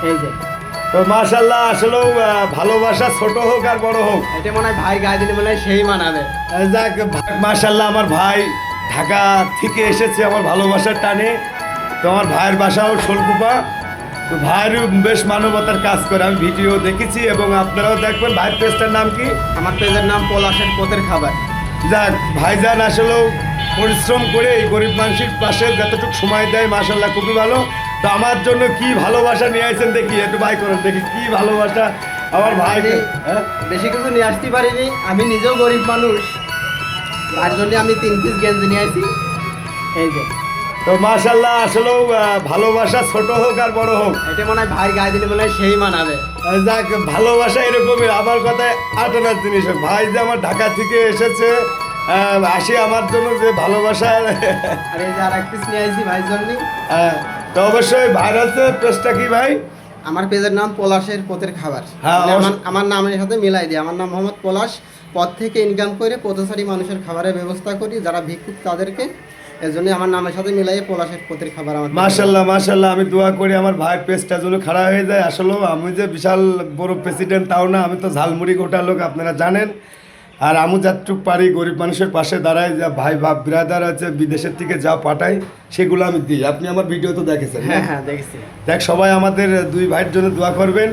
এই যে তো মাশাআল্লাহ আসলেও ভালোবাসা ছোট হোক আর বড় হোক, এটা মনে হয় ভাই গায়ে দিলে মনে হয় সেই মানাবে। যাক মাশাআল্লাহ আমার ভাই ঢাকা থেকে এসেছে আমার ভালোবাসার টানে। তো আমার ভাইয়ের বাসাও শোলকুপা। তো ভাইয়েরও বেশ মানবতার কাজ করে, আমি ভিডিও দেখেছি এবং আপনারাও দেখবেন। ভাইয়ের পেজটার নাম কি? আমার পেজের নাম পলাশের পোতের খাবার। যাক ভাইজান আসলেও পরিশ্রম করে এই গরিব মানুষের পাশে যতটুকু সময় দেয় মাশাআল্লাহ খুবই ভালো। তো আমার জন্য কি ভালোবাসা নিয়ে আসছেন দেখি, একটু ভাই করেন দেখি কি ভালোবাসা আমার ভাই। হ্যাঁ বেশি কিছু নিয়ে আসতে পারিনি, আমি নিজেও গরিব মানুষ। তার জন্য আমি 3 পিস গেঞ্জি নিয়ে আসি। এই যে তো মাশাআল্লাহ আসলেও ভালোবাসা ছোট হোক আর বড় হোক, এটা মনে হয় ভাই গায়ে দিলে মনে হয় সেই মানাবে। যাক ভালোবাসা এরকমই। আমার কথায় আটানার জিনিস হোক। ভাই যে আমার ঢাকা থেকে এসেছে আসি আমার জন্য যে ভালোবাসা। আর এই যে আর এক পিস নিয়ে আসি ভাইয়ের জন্য। তো অবশ্যই ভাইরাসের পেজটা কি ভাই? আমার পেজের নাম পলাশের পোতের খাবার। হ্যাঁ, মানে অবশ্য- আমার নামের সাথে মিলাই দিই। আমার নাম মোহাম্মদ পলাশ। পথ থেকে ইনকাম করে পথচারী মানুষের খাবারের ব্যবস্থা করি, যারা ভিক্ষুক তাদেরকে। এর জন্য আমার নামের সাথে মিলাইয়ে পলাশের পোতের খাবার আমার। মাশাআল্লাহ মাশাআল্লাহ, আমি দোয়া করি আমার ভাইয়ের পেজটা যেন খারাপ হয়ে যায়। আসলেও আমি যে বিশাল বড় প্রেসিডেন্ট তাও না, আমি তো ঝালমুড়ি গোটা লোক আপনারা জানেন। আর আমি যতটুক পারি গরিব মানুষের পাশে দাঁড়াই, যা ভাই বাপ ব্রাদার আছে বিদেশের থেকে যা পাঠাই সেগুলো আমি দিই। আপনি আমার ভিডিও তো দেখেছেন। হ্যাঁ হ্যাঁ দেখছি। দেখ সবাই আমাদের দুই ভাইয়ের জন্য দোয়া করবেন।